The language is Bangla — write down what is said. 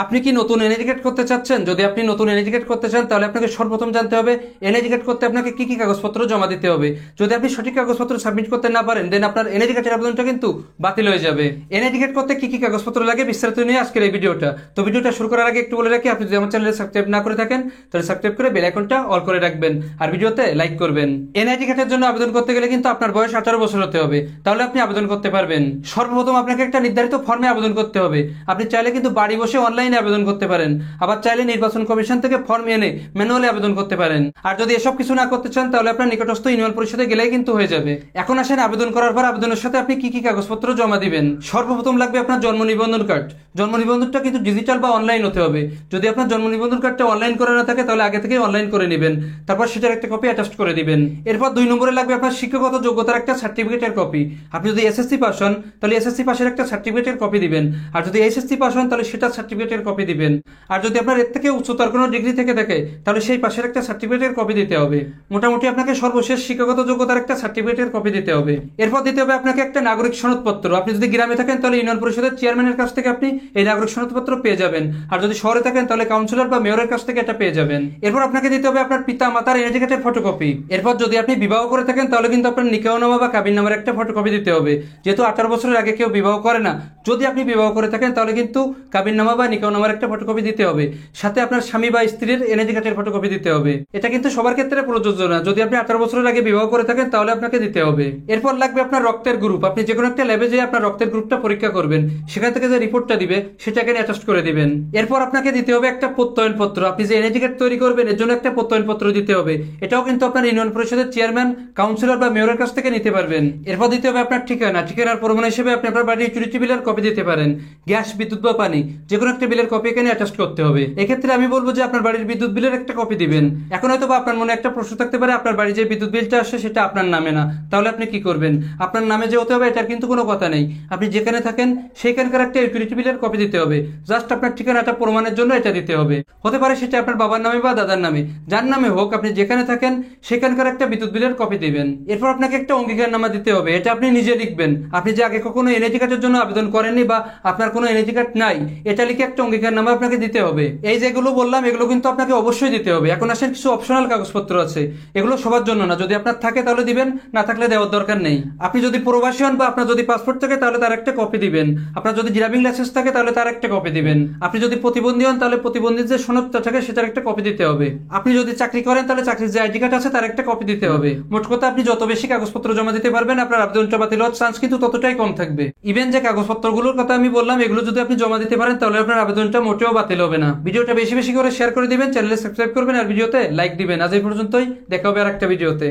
আপনি কি নতুন এনআইডি করতে চাচ্ছেন? যদি আপনি নতুন এনআইডি করতে চান তাহলে আপনাকে সর্বপ্রথম জানতে হবে এনআইডি করতে আপনাকে কি কি কাগজপত্র জমা দিতে হবে। যদি আপনি সঠিক কাগজপত্র সাবমিট করতে না পারেন দেন আপনার এনআইডি কার্ডের আবেদনটা কিন্তু বাতিল হয়ে যাবে। এনআইডি করতে কি কি কাগজপত্র লাগে বিস্তারিত নিয়ে আজকের এই ভিডিওটা। তো ভিডিওটা শুরু করার আগে একটু বলে রাখি, আপনি যদি আমার চ্যানেলে সাবস্ক্রাইব না করে থাকেন তাহলে সাবস্ক্রাইব করে বেল আইকনটা অল করে রাখবেন আর ভিডিওতে লাইক করবেন। এনআইডি কার্ডের জন্য আবেদন করতে গেলে কিন্তু আপনার বয়স 18 বছর হতে হবে, তাহলে আপনি আবেদন করতে পারবেন। সর্বপ্রথম আপনাকে একটা নির্ধারিত ফর্মে আবেদন করতে হবে। আপনি চাইলে কিন্তু বাড়ি বসে অনলাইনে আবেদন করতে পারেন, আবার চাইলে নির্বাচন কমিশন থেকে ফর্ম এনে ম্যানুয়ালি আবেদন করতে পারেন। আর যদি এসব কিছু না করতে চান তাহলে আপনার নিকটস্থ ইউনিয়ন পরিষদে গেলেই কিন্তু হয়ে যাবে। এখন আসেন আবেদন করার পর আবেদনের সাথে আপনি কি কি কাগজপত্র জমা দিবেন। সর্বপ্রথম লাগবে আপনার জন্ম নিবন্ধন কার্ড। জন্ম নিবন্ধনটা কিন্তু ডিজিটাল বা অনলাইন হতে হবে। যদি আপনার জন্ম নিবন্ধন কার্ডটা অনলাইন করে না থাকে তাহলে আগে থেকে অনলাইন করে নেবেন, তারপর সেটার একটা কপি অ্যাটাচ করে দিবেন। এরপর 2 নম্বরে লাগবে আপনার শিক্ষাগত যোগ্যতার একটা সার্টিফিকেটের কপি। আপনি যদি এসএসসি পাস হন তাহলে এসএসসি পাসের একটা সার্টিফিকেটের কপি দিবেন, আর যদি এইচএসসি পাস হন তাহলে সেটার সার্টিফিকেটের কপি দিবেন। আর যদি আপনার এর থেকে উচ্চতর কোনো ডিগ্রি থেকে থাকে তাহলে সেই পাশের একটা সার্টিফিকেটের কপি দিতে হবে। মোটামুটি আপনাকে সর্বশেষ শিক্ষাগত যোগ্যতার একটা সার্টিফিকেটের কপি দিতে হবে। এরপর দিতে হবে আপনাকে একটা নাগরিক সনদপত্র। আপনি যদি গ্রামে থাকেন তাহলে ইউনিয়ন পরিষদের চেয়ারম্যানের কাছ থেকে আপনি এই নাগরিক সনদপত্র পেয়ে যাবেন, আর যদি শহরে থাকেন তাহলে কাউন্সিলর বা মেয়রের কাছ থেকে এটা পেয়ে যাবেন। এরপর আপনাকে দিতে হবে আপনার পিতা মাতার এনআইডি কার্ডের ফটোকপি। এরপর যদি আপনি বিবাহ করে থাকেন তাহলে কিন্তু আপনার নিকাহনামা বা কাবিননামার একটা ফটোকপি দিতে হবে। যেহেতু 18 বছরের আগে কেউ বিবাহ করে না, যদি আপনি বিবাহ করে থাকেন তাহলে কিন্তু কাবিননামা বা নিকাহনামার একটা ফটোকপি দিতে হবে। সাথে আপনার স্বামী বা স্ত্রীর এনআইডি কার্ডের ফটোকপি দিতে হবে। এটা কিন্তু সবার ক্ষেত্রে প্রযোজ্য না, যদি আপনি 18 বছরের আগে বিবাহ করে থাকেন তাহলে আপনাকে দিতে হবে। এরপর লাগবে আপনার রক্তের গ্রুপ। আপনি যে কোনো একটা ল্যাবে যেয়ে আপনার রক্তের গ্রুপটা পরীক্ষা করবেন, সেখান থেকে যে রিপোর্টটা দিবে সেটাকে অ্যাটাচ করে দিবেন। এরপর আপনাকে দিতে হবে একটা প্রত্যয়নপত্র। আপনি যে এনআইডি কার্ড তৈরি করবেন এর জন্য একটা প্রত্যয়নপত্র দিতে হবে। এটাও কিন্তু আপনার ইউনিয়ন পরিষদের চেয়ারম্যান, কাউন্সিলর বা মেয়রের কাছ থেকে নিতে পারবেন। এরপর দিতে হবে আপনার ঠিকানা। ঠিকানার প্রমাণ হিসেবে আপনি আপনার বাড়ির ইউটিলিটি বিলের কপি দিতে পারেন। গ্যাস, বিদ্যুৎ বা পানি যে কোনো একটা বিলের কপি এখানে অ্যাটাচ করতে হবে। এক্ষেত্রে আমি বলবো যে আপনার বাড়ির বিদ্যুৎ বিলের একটা কপি দিবেন। এখন হয়তো বা আপনার মনে একটা প্রশ্ন থাকতে পারে, আপনার বাড়ি যে বিদ্যুৎ বিলটা আসে সেটা আপনার নামে না, তাহলে আপনি কি করবেন? আপনার নামে যে হতে হবে এটার কিন্তু কোনো কথা নেই। আপনি যেখানে থাকেন সেইখানকার একটা ইউটিলিটি বিলের কপি দিতে হবে। জাস্ট আপনার ঠিকানাটা প্রমাণের জন্য এটা দিতে হবে। হতে পারে সেটা আপনার বাবার নামে বা দাদার নামে, যার নামে হোক, আপনি যেখানে থাকেন সেখানকার একটা বিদ্যুৎ বিলের কপি দিবেন। এরপর আপনাকে একটা অঙ্গীকারনামা দিতে হবে। এটা আপনি নিজে লিখবেন। আপনি যে আগে কখনো এনআইডি কার্ডের জন্য আবেদন করেননি বা আপনার কোনো এনআইডি কার্ড নাই, এটা লিখে একটা অঙ্গীকারনামা আপনাকে দিতে হবে। এই যেগুলো বললাম এগুলো কিন্তু আপনাকে অবশ্যই দিতে হবে। এখন আসেন কিছু অপশনাল কাগজপত্র আছে, এগুলো সবার জন্য না। যদি আপনার থাকে তাহলে দিবেন, না থাকলে দেওয়ার দরকার নেই। আপনি যদি প্রবাসী হন বা আপনার যদি পাসপোর্ট থাকে তাহলে তার একটা কপি দিবেন। আপনার যদি ড্রাইভিং লাইসেন্স থাকে তাহলে তার একটা কপি দিবেন। আপনি যদি প্রতিবন্ধী হন তাহলে প্রতিবন্ধীর যে সনদটা থাকে সেটার একটা কপি দিতে হবে। আপনি যদি চাকরি করেন তাহলে চাকরির যে আইডি কার্ড আছে তার একটা কপি দিতে হবে। মোট কথা আপনি যত বেশি কাগজপত্র জমা দিতে পারবেন আপনার আবেদনটা বাতিল হওয়ার চান্স কিন্তু ততটাই কম থাকবে। ইভেন যে কাগজপত্রগুলোর কথা আমি বললাম এগুলো যদি আপনি জমা দিতে পারেন তাহলে আপনার আবেদনটা মোটেও বাতিল হবে না। ভিডিওটা বেশি বেশি করে শেয়ার করে দিবেন, চ্যানেলে সাবস্ক্রাইব করবেন আর ভিডিওতে লাইক দিবেন। আজ এই পর্যন্তই, দেখা হবে আর একটা ভিডিওতে।